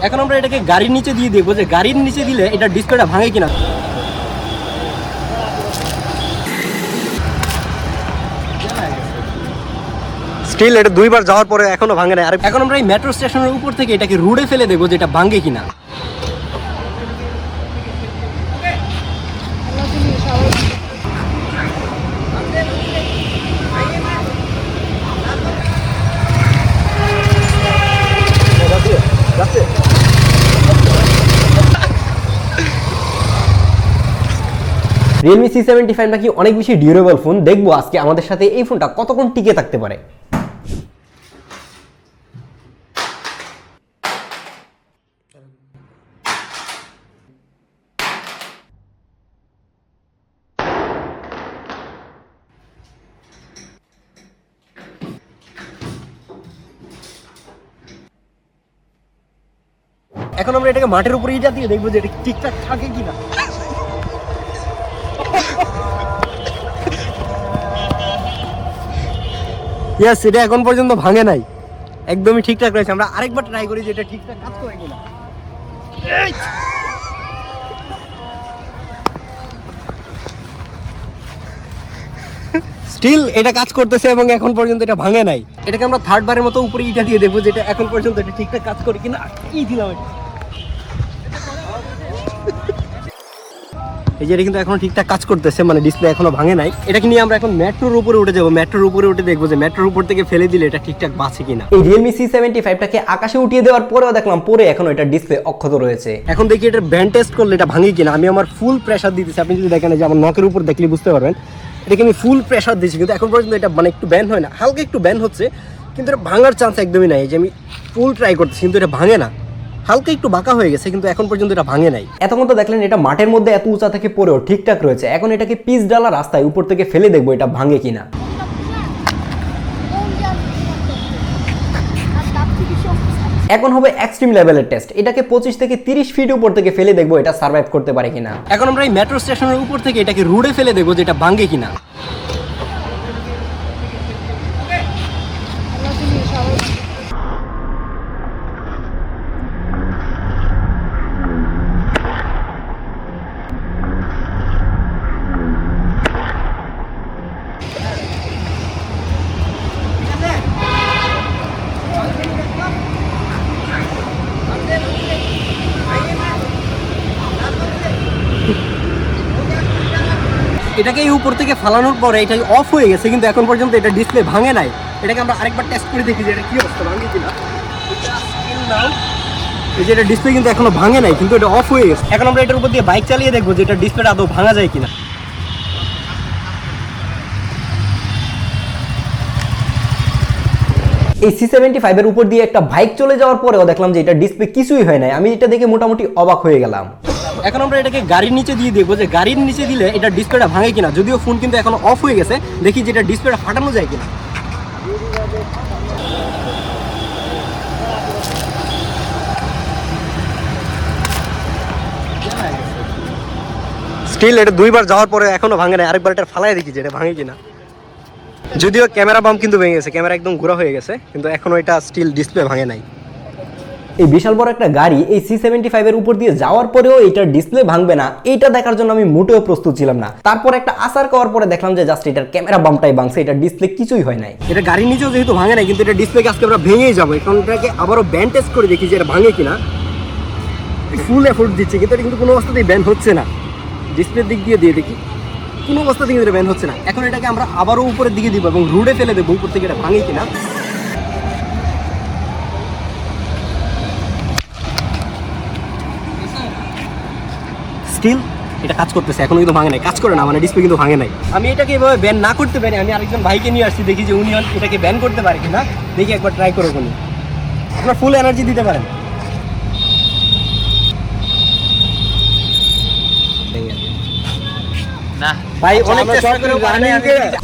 এখন আমরা এটাকে গাড়ির নিচে দিয়ে দেখবো যে গাড়ির নিচে দিলে এটা ডিসপ্লেটা ভাঙে কিনা। স্টিল এটা দুইবার যাওয়ার পরে এখনো ভাঙে না। আর এখন আমরা এই মেট্রো স্টেশনের উপর থেকে এটাকে রোডে ফেলে দেখবো যে এটা ভাঙে কিনা। Realme C75 নাকি অনেক বেশি ডিউরেবল ফোন, দেখবো আজকে আমাদের সাথে এই ফোনটা কতক্ষণ টিকে থাকতে পারে। এখন আমরা এটাকে মাটির উপরে ইটা দিয়ে দেখবো যে এটা ঠিকঠাক থাকে কিনা। ইয়েস, এটা এখন পর্যন্ত ভাঙে নাই, একদমই ঠিকঠাক রয়েছে। আমরা আরেকবার ট্রাই করি যে এটা ঠিকঠাক কাজ করে কিনা। স্টিল এটা কাজ করতেছে এবং এখন পর্যন্ত এটা ভাঙে নাই। এটাকে আমরা থার্ড বারের মতো উপরে ইটা দিয়ে দেখবো যে এটা এখন পর্যন্ত এটা ঠিকঠাক কাজ করে কিনা। কি দিলাম এটা, এই যে এটা কিন্তু এখনো ঠিকঠাক কাজ করতেছে, মানে ডিসপ্লে এখনো ভাঙে নাই। এটাকে নিয়ে আমরা এখন মেট্রোর উপরে উঠে যাবো। মেট্রোর উপরে উঠে দেখবো যে মেট্রোর উপর থেকে ফেলে দিলে এটা ঠিকঠাক বাঁচে কিনা। এই Realme C75টাকে আকাশে উঠিয়ে দেওয়ার পরেও দেখলাম পরে এখনো এটা ডিসপ্লে অক্ষত রয়েছে। এখন দেখি এটা ব্যান্ড টেস্ট করলে এটা ভাঙে কিনা। আমি আমার ফুল প্রেসার দিতেছি, আপনি যদি দেখেন যে আমার নখের উপর দেখলে বুঝতে পারবেন। এটাকে আমি ফুল প্রেসার দিচ্ছি, কিন্তু এখন পর্যন্ত এটা মানে একটু ব্যান হয় না, হালকা একটু ব্যান হচ্ছে, কিন্তু এটা ভাঙার চান্স একদমই নাই। যে আমি ফুল ট্রাই করতেছি কিন্তু এটা ভাঙে না, হালকা একটু বাঁকা হয়ে গেছে, কিন্তু এখন পর্যন্ত এটা ভাঙে নাই। এতক্ষণ তো দেখলেন এটা মাঠের মধ্যে এত উঁচা থেকে পড়েও ঠিকঠাক রয়েছে। এখন এটাকে পিচ ডালা রাস্তায় উপর থেকে ফেলে দেখবো এটা ভাঙে কিনা। এখন হবে এক্সট্রিম লেভেলের টেস্ট। এটাকে 25 থেকে 30 ফিট উপর থেকে ফেলে দেখবো এটা সার্ভাইভ করতে পারে কিনা। এখন আমরা এই মেট্রো স্টেশনের উপর থেকে এটাকে রোডে ফেলে দেখবো যে এটা ভাঙে কিনা। এটাকে এই উপর থেকে ফালানোর পরে এটা অফ হয়ে গেছে, কিন্তু এখন পর্যন্ত এটা ডিসপ্লে ভাঙে নাই। এটাকে আমরা আরেকবার টেস্ট করে দেখি যে এটা কি অবস্থা, ভাঙে কিনা। এই যে এটা ডিসপ্লে কিন্তু এখনো ভাঙে নাই, কিন্তু এটা অফ হয়ে গেছে। এখন আমরা এটার উপর দিয়ে বাইক চালিয়ে দেখবো যে এটা ডিসপ্লেটা আদৌ ভাঙা যায় কিনা। এই C75 এর উপর দিয়ে একটা বাইক চলে যাওয়ার পরেও দেখলাম যে এটা ডিসপ্লে কিছুই হয় নাই। আমি এটা দেখে মোটামুটি অবাক হয়ে গেলাম। এখন আমরা এটাকে গাড়ির নিচে দিয়ে দেখবো যে গাড়ির নিচে দিলে এটা ডিসপ্লেটা ভাঙে কিনা। যদিও ফোন কিন্তু এখন অফ হয়ে গেছে, দেখি যে এটা ডিসপ্লেটা ফাটানো যায় কিনা। স্টিল এটা দুইবার যাওয়ার পরে এখনো ভাঙে নাই। আরেকবার এটা ফালাই দেখি যে এটা ভাঙে কিনা। যদিও ক্যামেরা বাম কিন্তু ভেঙে গেছে, ক্যামেরা একদম ঘোরা হয়ে গেছে, কিন্তু এখনো এটা স্টিল ডিসপ্লে ভাঙে নাই। এই বিশাল বড় একটা গাড়ি এই C75 এর উপর দিয়ে যাওয়ার পরেও এটার ডিসপ্লে ভাঙবে না, এটা দেখার জন্য আমি মোটেও প্রস্তুত ছিলাম না। তারপর একটা আসার খাওয়ার পরে দেখলাম যে জাস্ট এটার ক্যামেরা বামটাই ভাঙছে, এটা ডিসপ্লে কিছুই হয় নাই। এটা গাড়ির নিচেও যেহেতু ভাঙে নাই, কিন্তু এটা ডিসপ্লেকে আজকে আমরা ভেঙেই যাবো। এখন এটাকে আবারও ব্যান টেস্ট করে দেখি যে এটা ভাঙে কিনা। ফুল এফোর্ট দিচ্ছে, কিন্তু এটা কিন্তু কোনো অবস্থাতেই ব্যান হচ্ছে না। ডিসপ্লের দিক দিয়ে দেখি, কোনো অবস্থাতেই কিন্তু এটা ব্যান হচ্ছে না। এখন এটাকে আমরা আবারও উপরের দিকে দিব এবং রোডে ফেলে দেবো উপর থেকে এটা ভাঙে কিনা। স্টিল এটা কাজ করতেছে, এখনো কিন্তু ভাঙে নাই, কাজ করে না, মানে ডিসপ্লে কিন্তু ভাঙে নাই। আমি এটাকে এভাবে ব্যান না করতে পারি, আমি আরেকজন ভাইকে নিয়ে আসছি, দেখি যে উনি এটাকে ব্যান করতে পারে কিনা। দেখি একবার ট্রাই করে উনি, আপনার ফুল এনার্জি দিতে পারেন।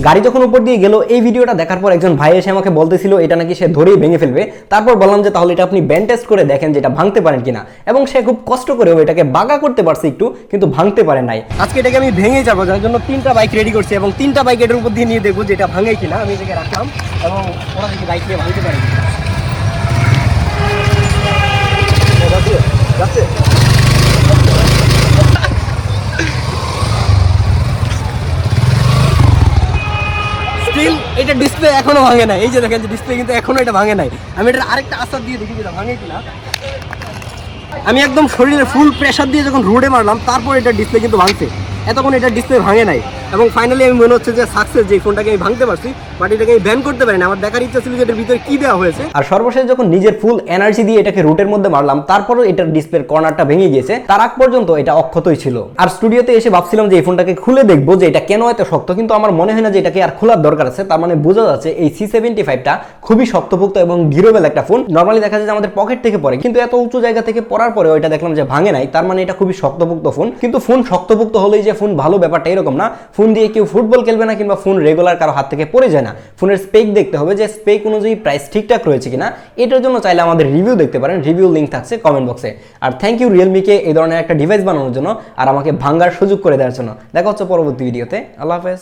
গাড়ি যখন উপর দিয়ে গেল, এই ভিডিওটা দেখার পর একজন ভাই এসে আমাকে বলতেছিল এটা নাকি সে ধরেই ভেঙে ফেলবে। তারপর বললাম যে তাহলে এটা আপনি ব্যান্ড টেস্ট করে দেখেন যে এটা ভাঙতে পারেন কিনা, এবং সে খুব কষ্ট করেও এটাকে বাঁকা করতে পারছে একটু, কিন্তু ভাঙতে পারে নাই। আজকে এটাকে আমি ভেঙে যাবো, যার জন্য 3টা বাইক রেডি করছি এবং 3টা বাইক এটার উপর দিয়ে নিয়ে দেখবো যে এটা ভাঙে কিনা। আমি এটাকে রাখলাম এবং ওরা দেখি বাইক নিয়ে ভাঙতে পারে। যাচ্ছে স্টিল এটা ডিসপ্লে এখনো ভাঙে নাই। এই যে দেখেন যে ডিসপ্লে কিন্তু এখনো এটা ভাঙে নাই। আমি এটা আরেকটা আসার দিয়ে দেখি যেটা ভাঙে কিনা। আমি একদম শরীরে ফুল প্রেসার দিয়ে যখন রোডে মারলাম তারপর এটা ডিসপ্লে কিন্তু ভাঙছে। এতক্ষণ এটা ডিসপ্লে ভাঙে নাই এবং ফাইনালি আমি মনে হচ্ছে যে সাকসেস, যে ফোনটাকে আমি ভাঙতে পারছি, বাট এটাকে আমি ব্যান করতে পারি না। আমার দেখার ইচ্ছা ছিল যে এটার ভিতরে কি দেওয়া হয়েছে। আর সর্বশেষ যখন নিজের ফুল এনার্জি দিয়ে এটাকে রুটের মধ্যে মারলাম, তারপরও এটার ডিসপ্লের কর্নারটা ভেঙে গিয়েছে। তার আগ পর্যন্ত এটা অক্ষতই ছিল। আর স্টুডিওতে এসে ভাবছিলাম যে এই ফোনটাকে খুলে দেখবো যে এটা কেন এত শক্ত, কিন্তু আমার মনে হয় না যে এটাকে আর খোলার দরকার আছে। তার মানে বোঝা যাচ্ছে এই C75টা খুবই শক্তপোক্ত এবং ডিউরেবল একটা ফোন। নর্মালি দেখা যায় যে আমাদের পকেট থেকে পড়ে, কিন্তু এত উঁচু জায়গা থেকে পড়ার পরে ওইটা দেখলাম যে ভাঙে নাই। তার মানে এটা খুবই শক্তপোক্ত ফোন। কিন্তু ফোন শক্তপোক্ত হলেই যে ফোন ভালো, ব্যাপারটা এরকম না। ফোন দিয়ে কেউ ফুটবল খেলবে না কিংবা ফোন রেগুলার কারো হাত থেকে পড়ে যায় না। ফোনের স্পেক দেখতে হবে যে স্পেক অনুযায়ী প্রাইস ঠিকঠাক রয়েছে কিনা। এটার জন্য চাইলে আমাদের রিভিউ দেখতে পারেন, রিভিউ লিঙ্ক থাকছে কমেন্ট বক্সে। আর থ্যাংক ইউ রিয়েলমিকে এই ধরনের একটা ডিভাইস বানানোর জন্য আর আমাকে ভাঙার সুযোগ করে দেওয়ার জন্য। দেখা হচ্ছে পরবর্তী ভিডিওতে। আল্লাহ হাফেজ।